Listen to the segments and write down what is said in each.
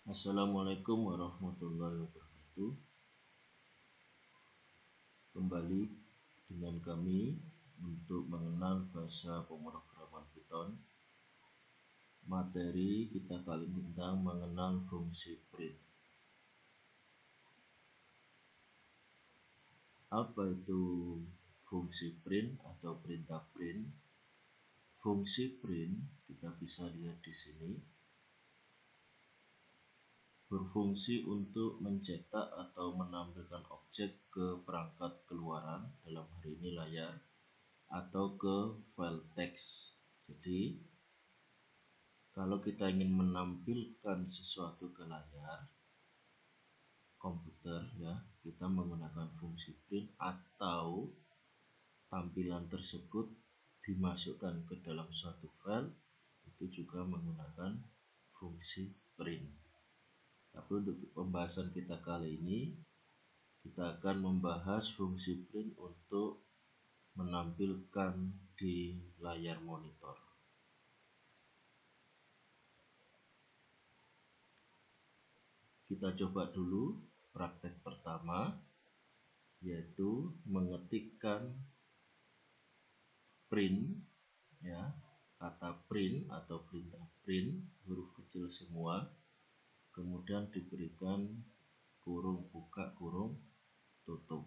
Assalamualaikum warahmatullahi wabarakatuh. Kembali dengan kami untuk mengenal bahasa pemrograman Python. Materi kita kali ini tentang mengenal fungsi print. Apa itu fungsi print atau perintah print? Fungsi print kita bisa lihat di sini. Berfungsi untuk mencetak atau menampilkan objek ke perangkat keluaran, dalam hal ini layar, atau ke file teks. Jadi kalau kita ingin menampilkan sesuatu ke layar komputer, ya, kita menggunakan fungsi print, atau tampilan tersebut dimasukkan ke dalam suatu file, itu juga menggunakan fungsi print. Tapi untuk pembahasan kita kali ini, kita akan membahas fungsi print untuk menampilkan di layar monitor. Kita coba dulu praktek pertama, yaitu mengetikkan print, ya, kata print atau perintah print, huruf kecil semua, kemudian diberikan kurung buka kurung tutup.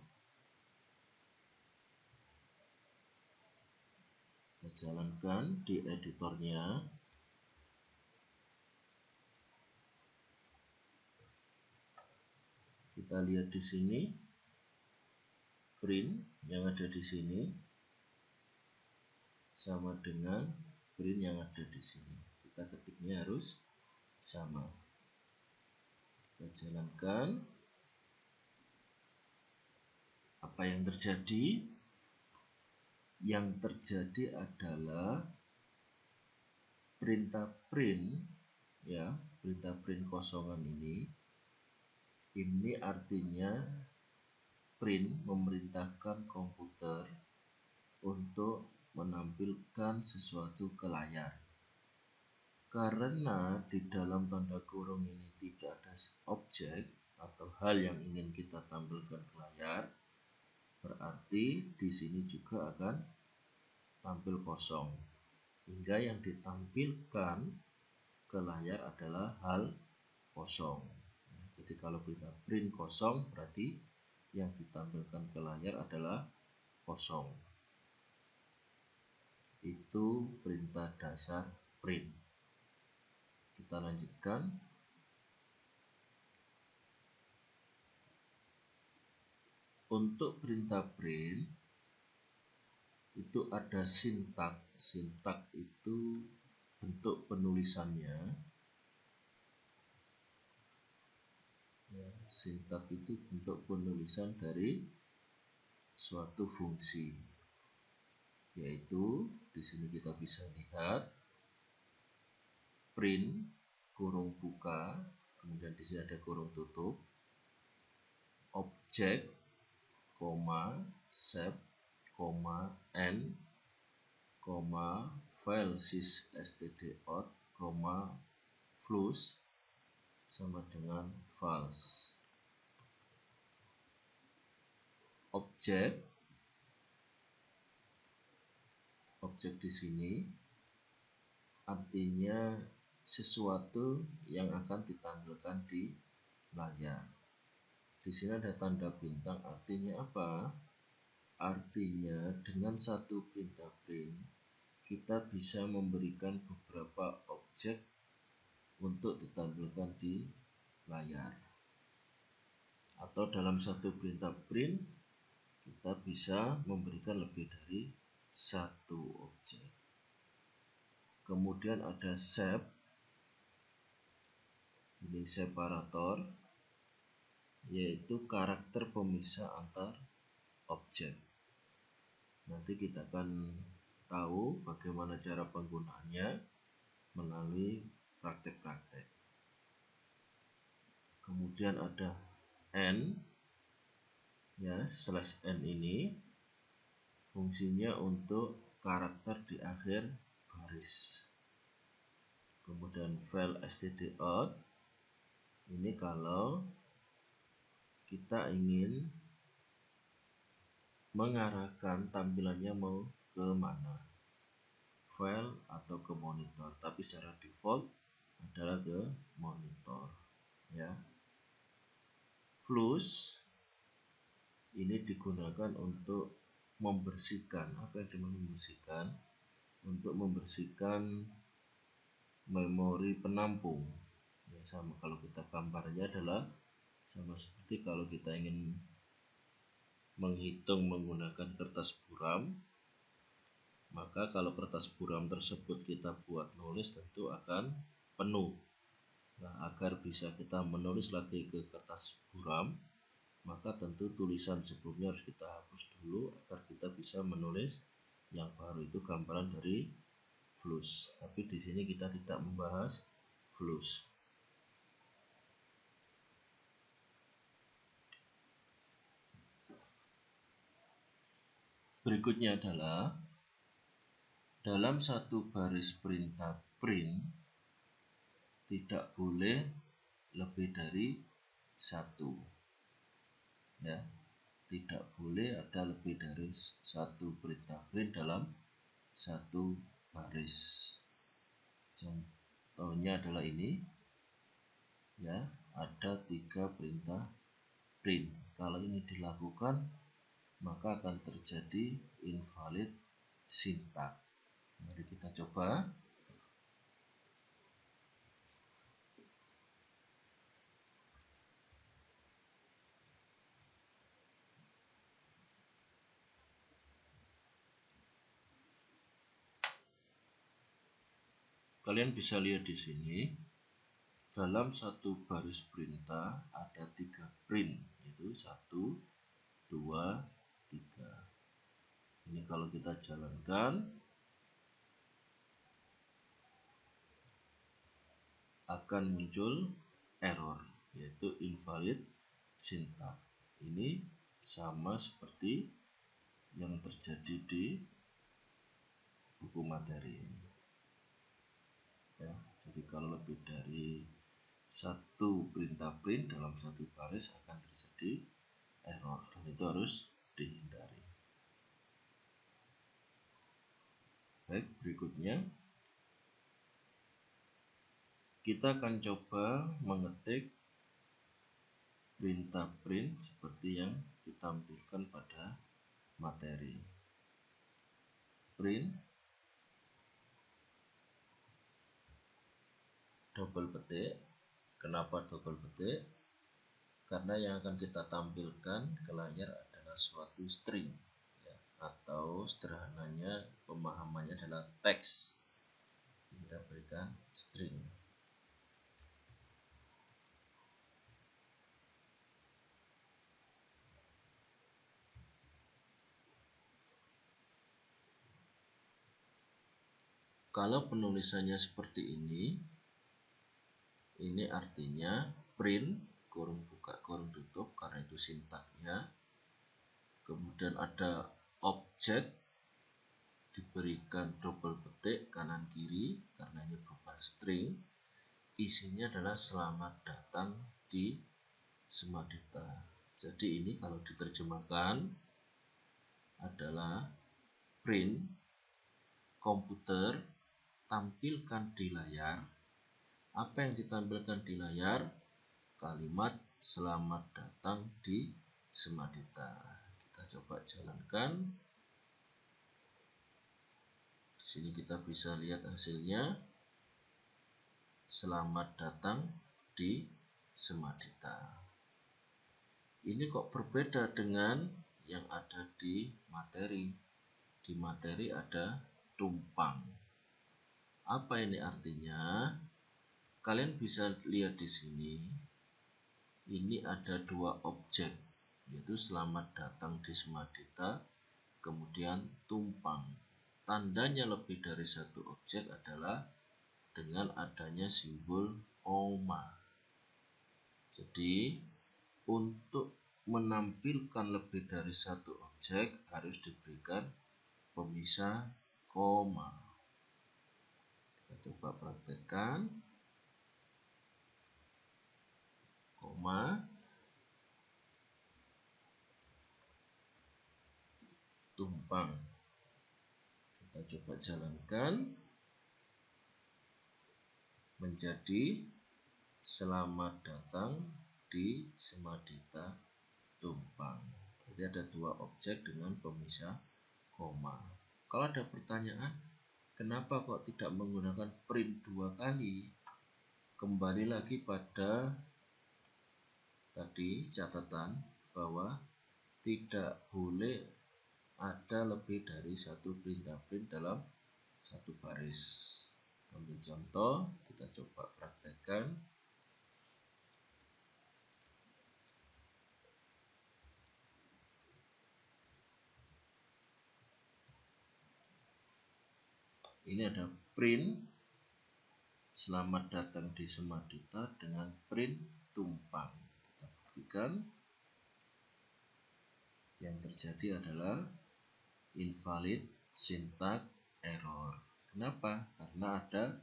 Kita jalankan di editornya. Kita lihat di sini print yang ada di sini sama dengan print yang ada di sini. Kita ketiknya harus sama. Kita jalankan. Apa yang terjadi? Yang terjadi adalah perintah print, ya, perintah print kosongan ini artinya print memerintahkan komputer untuk menampilkan sesuatu ke layar. Karena di dalam tanda kurung ini tidak ada objek atau hal yang ingin kita tampilkan ke layar, berarti di sini juga akan tampil kosong, hingga yang ditampilkan ke layar adalah hal kosong. Jadi kalau kita print kosong, berarti yang ditampilkan ke layar adalah kosong. Itu perintah dasar print. Kita lanjutkan. Untuk perintah print itu ada sintak. Sintak itu bentuk penulisannya. Ya, sintak itu bentuk penulisan dari suatu fungsi. Yaitu di sini kita bisa lihat print kurung buka, kemudian di sini ada kurung tutup, objek, save, n, file sys stdout, plus sama dengan false. Objek di sini artinya sesuatu yang akan ditampilkan di layar. Di sini ada tanda bintang, artinya apa? Artinya dengan satu perintah print kita bisa memberikan beberapa objek untuk ditampilkan di layar. Atau dalam satu perintah print kita bisa memberikan lebih dari satu objek. Kemudian ada sep, ini separator, yaitu karakter pemisah antar objek. Nanti kita akan tahu bagaimana cara penggunaannya melalui praktek-praktek. Kemudian ada n, ya, /n ini fungsinya untuk karakter di akhir baris. Kemudian file stdout Ini kalau kita ingin mengarahkan tampilannya mau ke mana, file atau ke monitor, tapi secara default adalah ke monitor ya. Flush ini digunakan untuk membersihkan. Apa yang membersihkan? Untuk membersihkan memori penampung ya, sama kalau kita gambarnya adalah sama seperti kalau kita ingin menghitung menggunakan kertas buram, maka kalau kertas buram tersebut kita buat nulis tentu akan penuh. Nah, agar bisa kita menulis lagi ke kertas buram, maka tentu tulisan sebelumnya harus kita hapus dulu agar kita bisa menulis yang baru, itu gambaran dari flush. Tapi di sini kita tidak membahas flush. Berikutnya adalah dalam satu baris perintah print tidak boleh lebih dari satu ya, tidak boleh ada lebih dari satu perintah print dalam satu baris. Contohnya adalah ini ya, ada 3 perintah print. Kalau ini dilakukan maka akan terjadi invalid syntax. Mari kita coba. Kalian bisa lihat di sini, dalam satu baris perintah ada 3 print, yaitu 1, 2, 3. Ini kalau kita jalankan akan muncul error, yaitu invalid syntax. Ini sama seperti yang terjadi di buku materi ya. Jadi kalau lebih dari satu perintah print dalam satu baris akan terjadi error, dan itu harus dihindari. Baik, berikutnya kita akan coba mengetik perintah print seperti yang ditampilkan pada materi. Print double petik. Kenapa double petik? Karena yang akan kita tampilkan ke layar adalah suatu string ya, atau sederhananya pemahamannya adalah teks. Kita berikan string. Kalau penulisannya seperti ini artinya print kurung buka kurung tutup karena itu sintaknya. Kemudian ada objek diberikan double petik kanan kiri karena ini berupa string. Isinya adalah selamat datang di Semadita. Jadi ini kalau diterjemahkan adalah print komputer tampilkan di layar. Apa yang ditampilkan di layar? Kalimat selamat datang di Semadita. Kita coba jalankan. Di sini kita bisa lihat hasilnya. Selamat datang di Semadita. Ini kok berbeda dengan yang ada di materi. Di materi ada tumpang. Apa ini artinya? Kalian bisa lihat di sini. Ini ada 2 objek, yaitu selamat datang di Semadita, kemudian tumpang. Tandanya lebih dari satu objek adalah dengan adanya simbol koma. Jadi untuk menampilkan lebih dari satu objek harus diberikan pemisah koma. Kita coba praktekkan. koma, tumpang. Kita coba jalankan menjadi selamat datang di Semadita Tumpang. Jadi ada dua objek dengan pemisah koma. Kalau ada pertanyaan, kenapa kok tidak menggunakan print 2 kali? Kembali lagi pada tadi catatan bahwa tidak boleh ada lebih dari satu perintah print dalam satu baris. Ambil contoh, kita coba praktekkan. Ini ada print selamat datang di Semadita dengan print tumpang. Kita buktikan. Yang terjadi adalah invalid syntax error. Kenapa? Karena ada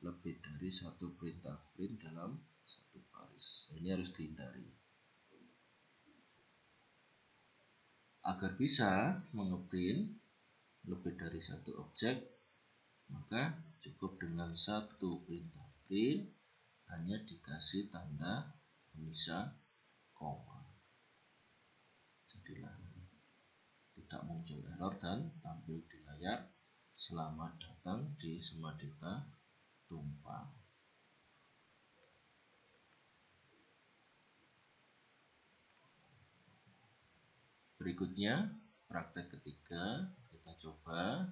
lebih dari satu perintah print dalam satu baris. Ini harus dihindari. Agar bisa mengeprint lebih dari satu objek, maka cukup dengan satu perintah print hanya dikasih tanda pemisah koma. Jadilah tidak muncul error dan tampil di layar selamat datang di Semadita Tumpang. Berikutnya praktek ketiga, kita coba.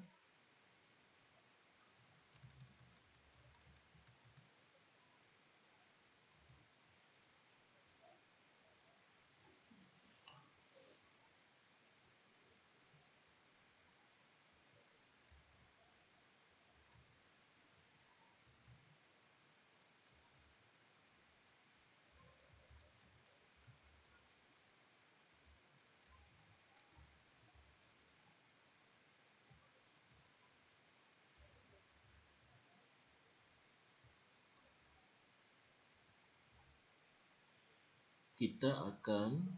Kita akan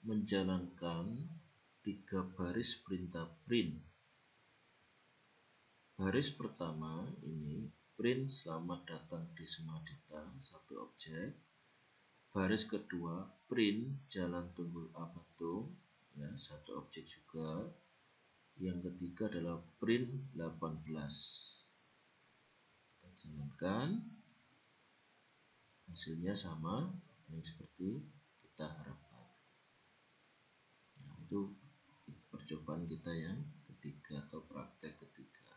menjalankan 3 baris perintah print. Baris pertama ini print selamat datang di Semadita, satu objek. Baris kedua print jalan tunggul Apatung, ya, satu objek juga. Yang ketiga adalah print 18. Kita jalankan, hasilnya sama yang seperti kita harapkan. Nah, itu percobaan kita yang ketiga atau praktek ketiga.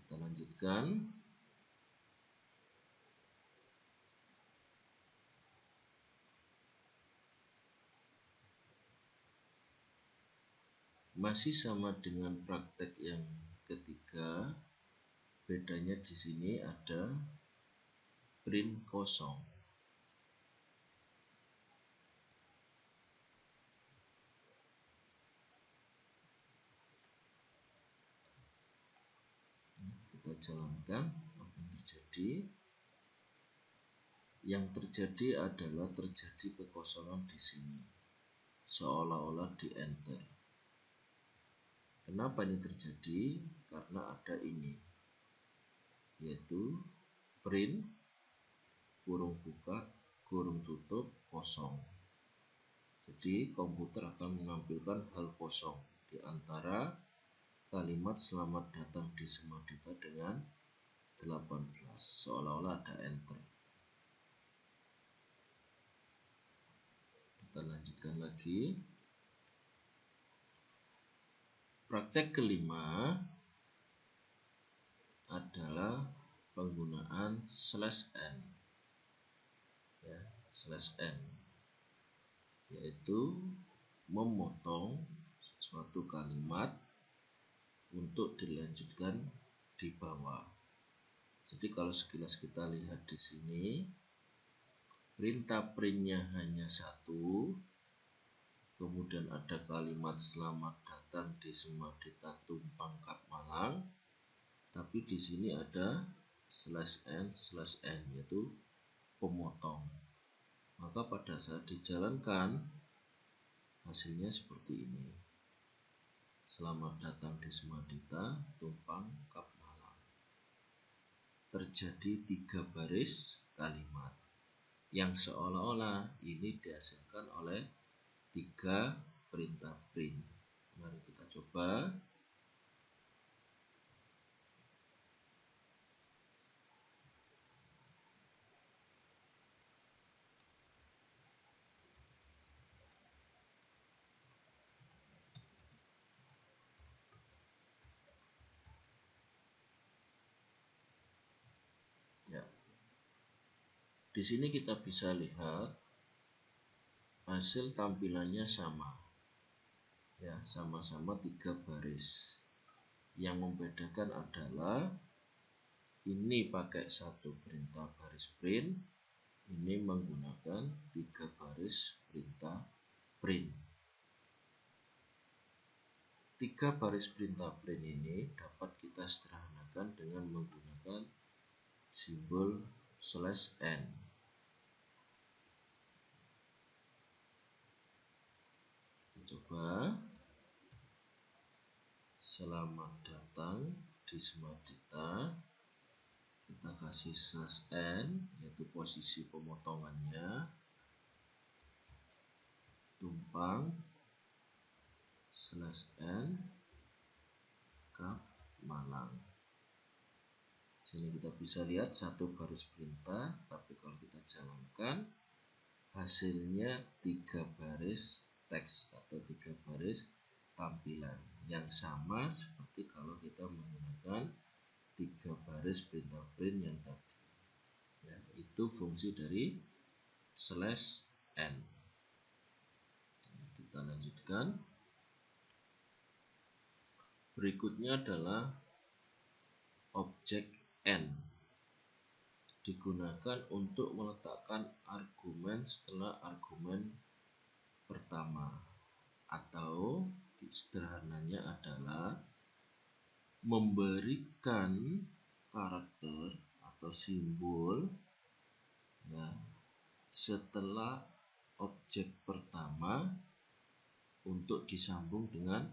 Kita lanjutkan. Masih sama dengan praktek yang ketiga, bedanya di sini ada print kosong. Kita jalankan apa yang terjadi. Yang terjadi adalah terjadi kekosongan di sini, seolah-olah di enter. Kenapa ini terjadi? Karena ada ini, yaitu print kurung buka kurung tutup kosong. Jadi komputer akan menampilkan hal kosong di antara kalimat selamat datang di Semadita dengan 18, seolah-olah ada enter. Kita lanjutkan lagi. Praktek kelima adalah penggunaan /n, ya, /n, yaitu memotong suatu kalimat untuk dilanjutkan di bawah. Jadi kalau sekilas kita lihat di sini, perintah printnya hanya satu, kemudian ada kalimat selamat datang di Semadita Tumpang Kap Malang, tapi di sini ada /n/n, yaitu pemotong. Maka pada saat dijalankan hasilnya seperti ini. Selamat datang di Semadita, Tumpang, Kap Malang. Terjadi 3 baris kalimat yang seolah-olah ini dihasilkan oleh 3 perintah print. Mari kita coba. Ya. Di sini kita bisa lihat hasil tampilannya sama. Ya, sama-sama 3 baris. Yang membedakan adalah ini pakai 1 perintah baris print, ini menggunakan 3 baris perintah print. 3 baris perintah print ini dapat kita sederhanakan dengan menggunakan simbol /n. Kita coba. Selamat datang di Semadita. Kita kasih /n, yaitu posisi pemotongannya. Tumpang /n Kap Malang. Sini kita bisa lihat 1 baris perintah, tapi kalau kita jalankan hasilnya 3 baris teks atau 3 baris tampilan yang sama seperti kalau kita menggunakan 3 baris perintah print yang tadi. Ya, itu fungsi dari /n. Kita lanjutkan. Berikutnya adalah objek n, digunakan untuk meletakkan argumen setelah argumen pertama, atau sederhananya adalah memberikan karakter atau simbol ya, setelah objek pertama untuk disambung dengan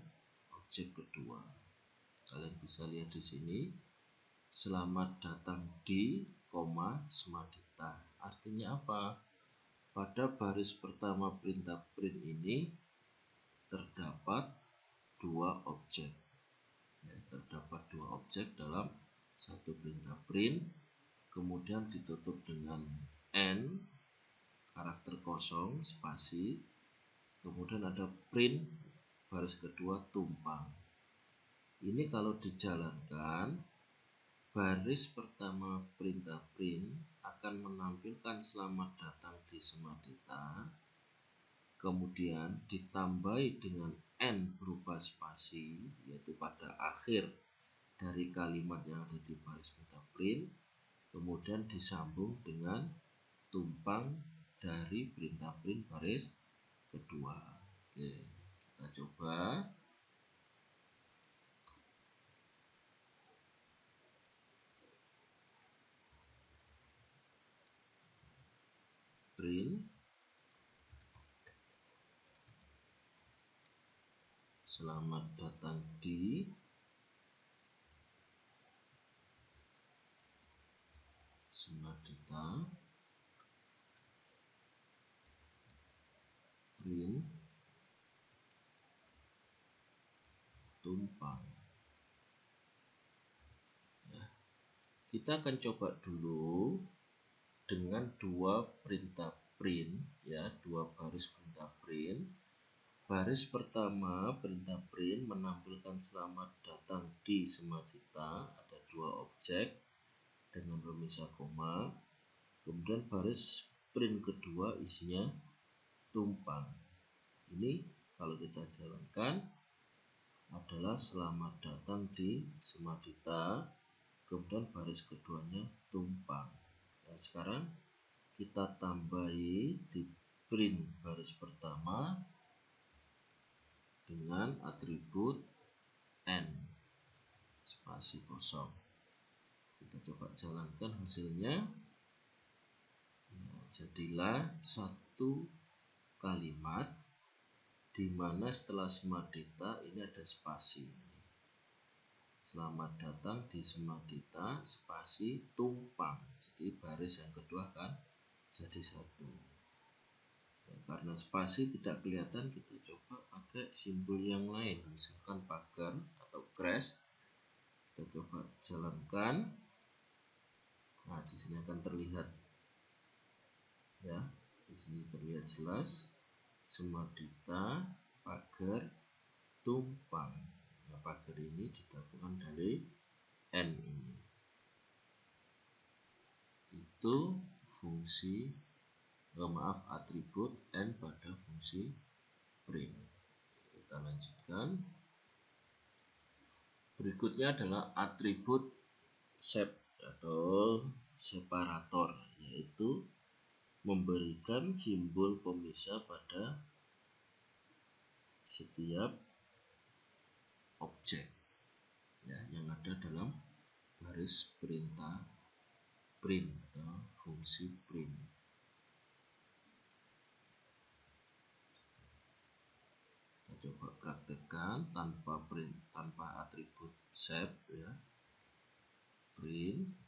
objek kedua. Kalian bisa lihat di sini, selamat datang di, Semadita. Artinya apa? Pada baris pertama perintah print ini terdapat 2 objek. Ya, terdapat 2 objek dalam 1 perintah print, kemudian ditutup dengan n, karakter kosong, spasi, kemudian ada print, baris kedua tumpang. Ini kalau dijalankan, baris pertama perintah print akan menampilkan selamat datang di Semadita, kemudian ditambahi dengan n berupa spasi, yaitu pada akhir dari kalimat yang ada di baris perintah print, kemudian disambung dengan tumpang dari perintah print baris kedua. Oke, kita coba. Print selamat datang di Semadita, print tumpang. Ya, kita akan coba dulu dengan 2 perintah print, ya, 2 baris perintah print. Baris pertama perintah print menampilkan selamat datang di Semadita, ada 2 objek dengan pemisah koma. Kemudian baris print kedua isinya tumpang. Ini kalau kita jalankan adalah selamat datang di Semadita, kemudian baris keduanya tumpang. Nah, sekarang kita tambahi di print baris pertama dengan atribut n, spasi kosong. Kita coba jalankan hasilnya. Nah, Jadilah satu kalimat di mana setelah Semadita ini ada spasi. Selamat datang di Semadita, spasi tumpang. Jadi baris yang kedua kan jadi satu. Ya, karena spasi tidak kelihatan, kita coba pakai simbol yang lain, misalkan pagar atau crash. Kita coba jalankan. Nah, di sini akan terlihat, ya, di sini terlihat jelas Semadita pagar tumpang. Nah, pagar ini digabungkan dari N ini. Itu fungsi, atribut N pada fungsi print. Kita lanjutkan. Berikutnya adalah atribut sep atau separator, yaitu memberikan simbol pemisah pada setiap objek, ya, yang ada dalam baris perintah print atau fungsi print. Kita coba praktekkan tanpa atribut sep, ya. Print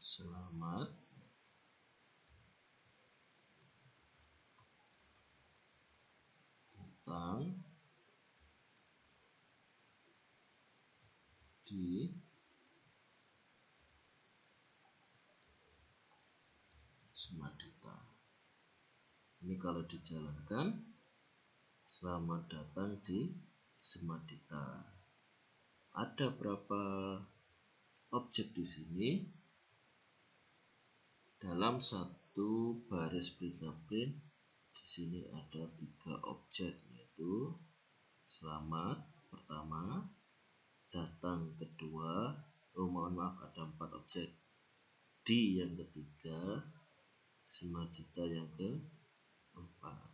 selamat datang di Semadita. Ini kalau dijalankan, selamat datang di Semadita. Ada berapa objek di sini? Dalam satu baris perintah print, di sini ada 3 objek, yaitu selamat pertama, datang kedua, ada 4 objek, di yang ketiga, Semadita yang keempat.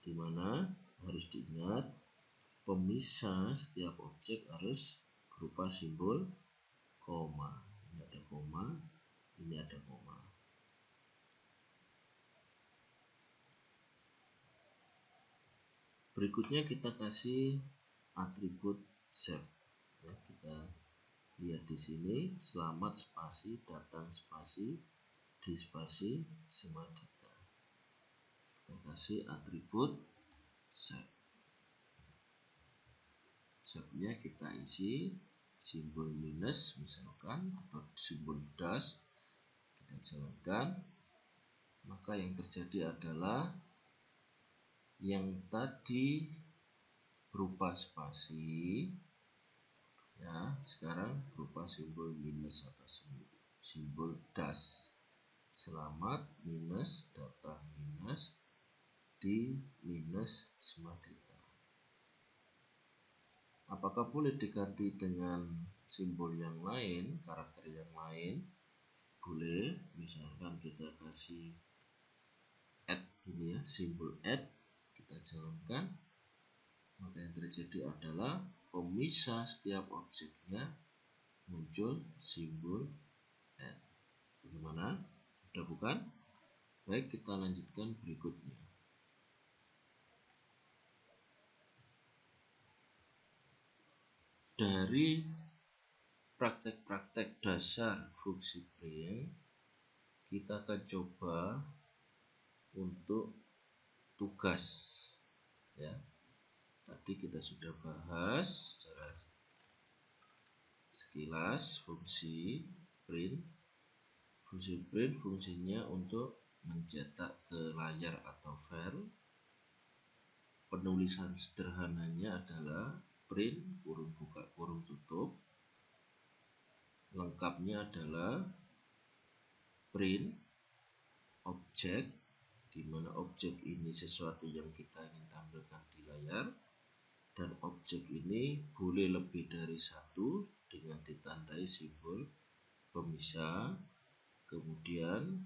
Dimana harus diingat pemisah setiap objek harus berupa simbol koma. Ini ada koma, ini ada koma. Berikutnya kita kasih atribut sep. Ya, kita lihat di sini, selamat spasi, datang spasi, di spasi, Semadita. Kita kasih atribut sep. Sepnya kita isi simbol minus misalkan, atau simbol dash. Kita jalankan, maka yang terjadi adalah yang tadi berupa spasi, ya, sekarang berupa simbol minus atau simbol dash. Selamat minus, datang minus, di minus, Semadita. Apakah boleh diganti dengan simbol yang lain, karakter yang lain? Boleh. Misalkan kita kasih add ini, ya, simbol add, kita jalankan, maka yang terjadi adalah pemisah setiap objeknya muncul simbol add. Bagaimana? Sudah bukan? Baik, kita lanjutkan berikutnya. Dari praktek-praktek dasar fungsi print, kita akan coba untuk tugas, ya. Tadi kita sudah bahas secara sekilas fungsi print. Fungsi print fungsinya untuk mencetak ke layar atau file. Penulisan sederhananya adalah print kurung buka kurung tutup. Lengkapnya adalah print objek, di mana objek ini sesuatu yang kita ingin tampilkan di layar, dan objek ini boleh lebih dari satu dengan ditandai simbol pemisah. Kemudian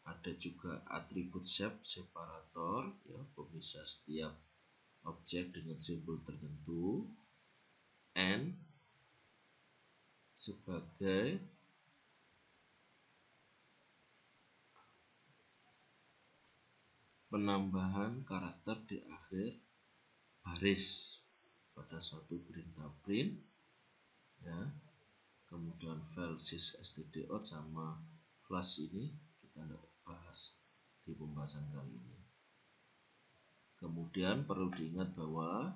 ada juga atribut sep separator, ya, pemisah setiap objek dengan simbol tertentu. N sebagai penambahan karakter di akhir baris pada suatu perintah print, ya. Kemudian file sys stdout sama flash ini kita tidak bahas di pembahasan kali ini. Kemudian perlu diingat bahwa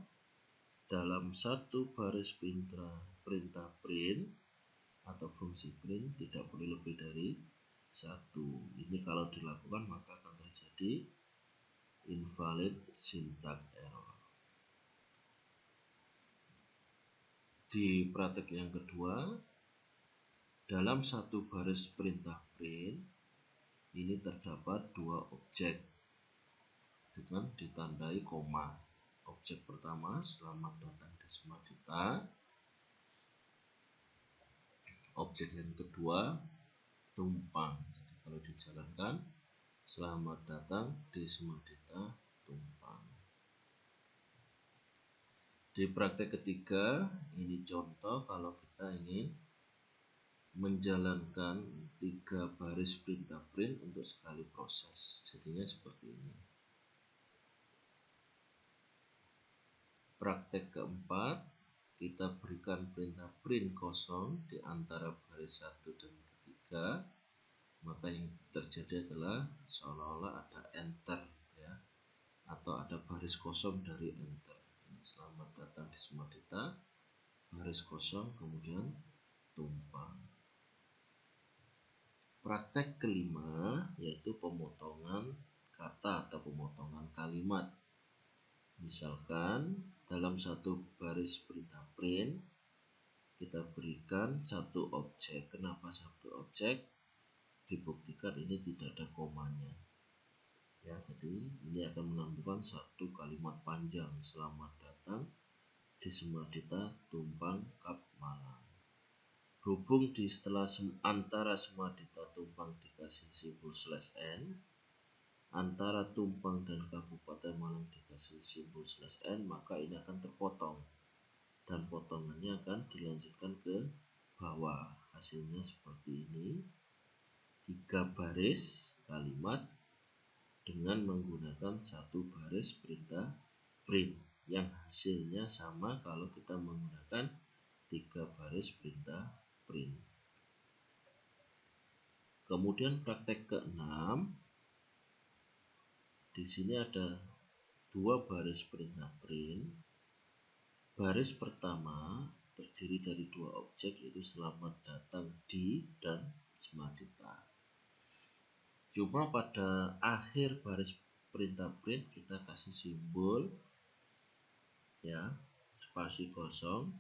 dalam satu baris perintah print atau fungsi print tidak boleh lebih dari satu. Ini kalau dilakukan maka akan terjadi invalid syntax error. Di praktek yang kedua, dalam satu baris perintah print ini terdapat dua objek dengan ditandai koma. Objek pertama selamat datang di Semadita. Objek yang kedua tumpang. Jadi kalau dijalankan selamat datang di Semadita tumpang. Di praktek ketiga, ini contoh kalau kita ingin menjalankan 3 baris perintah print untuk sekali proses. Jadinya seperti ini. Praktek keempat, kita berikan perintah print kosong di antara baris 1 dan ketiga. Maka yang terjadi adalah seolah-olah ada enter, ya, atau ada baris kosong dari enter. Selamat datang di Semadita, baris kosong, kemudian tumpang. Praktek kelima yaitu pemotongan kata atau pemotongan kalimat. Misalkan dalam satu baris perintah print kita berikan satu objek. Kenapa satu objek? Dibuktikan ini tidak ada komanya. Ya, jadi ini akan menambahkan satu kalimat panjang. Selamat datang di Semadita tumpang Kap Malang. Hubung di setelah antara Semadita tumpang dikasih simbol /n, antara tumpang dan Kabupaten Malang dikasih simbol /n, maka ini akan terpotong dan potongannya akan dilanjutkan ke bawah. Hasilnya seperti ini, 3 baris kalimat dengan menggunakan satu baris perintah print yang hasilnya sama kalau kita menggunakan 3 baris perintah print. Kemudian praktek ke-6, di sini ada 2 baris perintah print. Baris pertama terdiri dari 2 objek, yaitu selamat datang di dan Semadita. Cuma pada akhir baris perintah print kita kasih simbol, ya, spasi kosong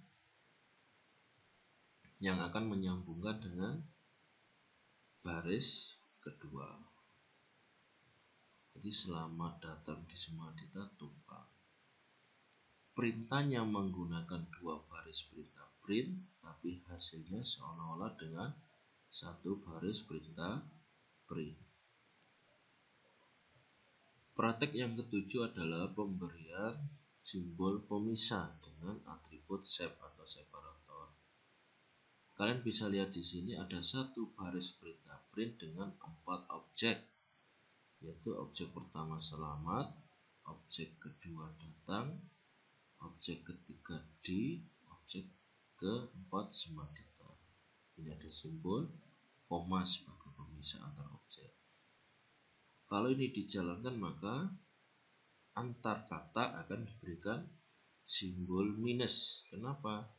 yang akan menyambungkan dengan baris kedua. Jadi selamat datang di Semadita tumpang. Perintahnya menggunakan 2 baris perintah print, tapi hasilnya seolah-olah dengan satu baris perintah print. Praktek yang ketujuh adalah pemberian simbol pemisah dengan atribut sep atau separator. Kalian bisa lihat di sini ada satu baris perintah print dengan 4 objek, yaitu objek pertama selamat, objek kedua datang, objek ketiga di, objek keempat Semadita. Ini ada simbol koma sebagai pemisah antar objek. Kalau ini dijalankan maka antar kata akan diberikan simbol minus. Kenapa?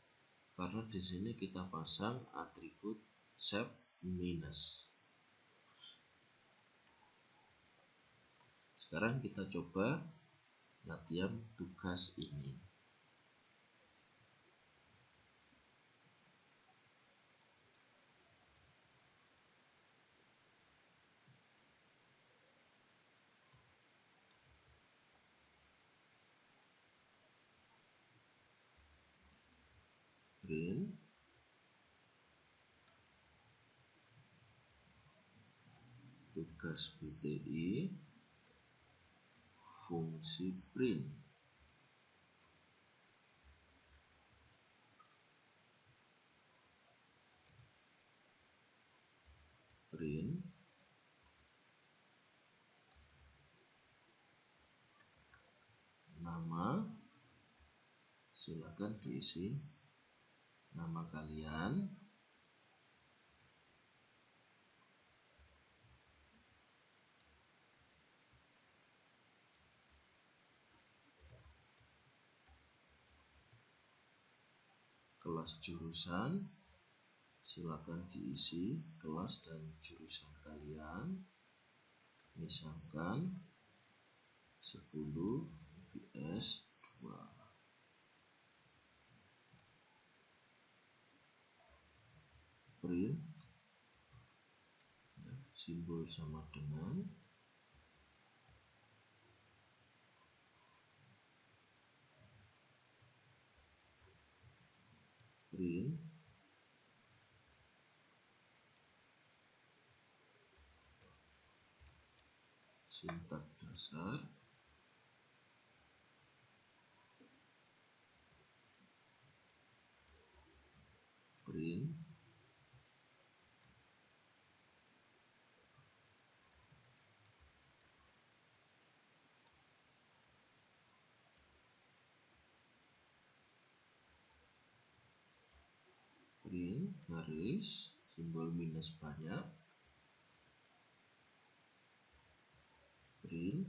Karena di sini kita pasang atribut sep minus. Sekarang kita coba latihan tugas ini. Print tugas BTI fungsi print. Print Silakan diisi nama kalian, kelas jurusan, silakan diisi kelas dan jurusan kalian, misalkan 10 IPS 2. Print, simbol sama dengan print, sintak dasar, print, print, garis, simbol minus banyak, print,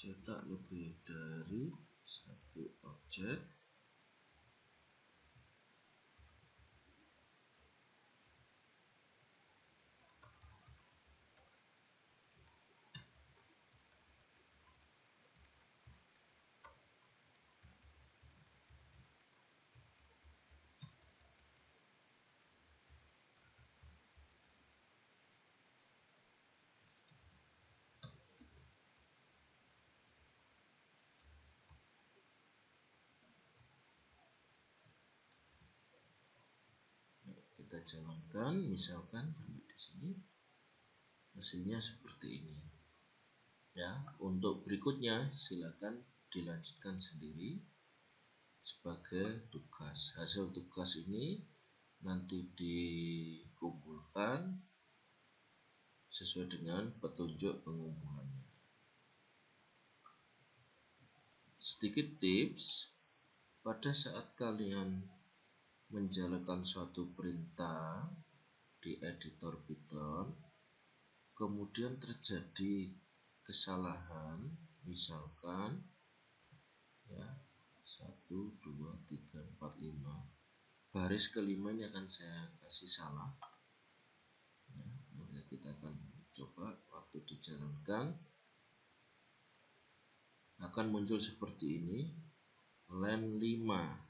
cetak lebih dari satu objek, kita jalankan, misalkan sampai di sini hasilnya seperti ini. Ya, untuk berikutnya silakan dilanjutkan sendiri sebagai tugas. Hasil tugas ini nanti dikumpulkan sesuai dengan petunjuk pengumpulannya. Sedikit tips, pada saat kalian menjalankan suatu perintah di editor Python, kemudian terjadi kesalahan, misalkan ya 1, 2, 3, 4, 5, baris kelima ini akan saya kasih salah ya, nanti kita akan coba waktu dijalankan akan muncul seperti ini, line 5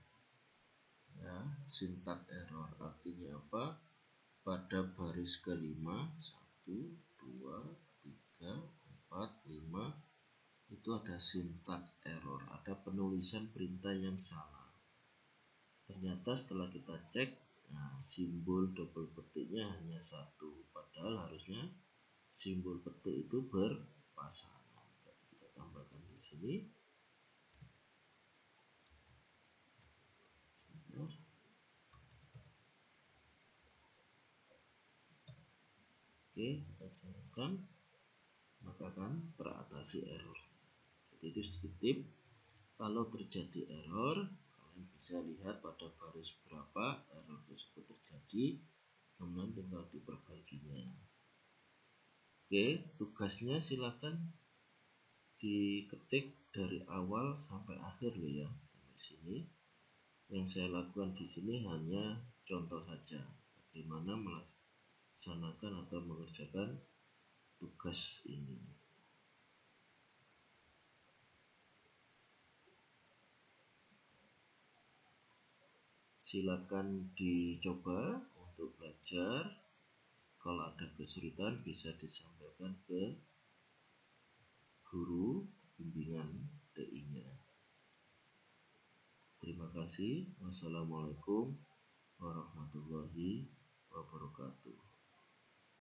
ya, syntax error artinya apa? Pada baris kelima 1, 2, 3, 4, 5 itu ada syntax error, ada penulisan perintah yang salah. Ternyata setelah kita cek, nah, simbol double petiknya hanya satu, padahal harusnya simbol petik itu berpasangan. Kita tambahkan di sini. Oke, kita jalankan, maka akan teratasi error. Jadi itu sedikit tip, kalau terjadi error, kalian bisa lihat pada baris berapa error tersebut terjadi, kemudian tinggal diperbaikinya. Oke, tugasnya silakan diketik dari awal sampai akhir loh ya, sampai sini. Yang saya lakukan di sini hanya contoh saja, bagaimana melaksanakan atau mengerjakan tugas ini. Silakan dicoba untuk belajar. Kalau ada kesulitan bisa disampaikan ke guru bimbingan TI-nya. Terima kasih. Wassalamualaikum warahmatullahi wabarakatuh.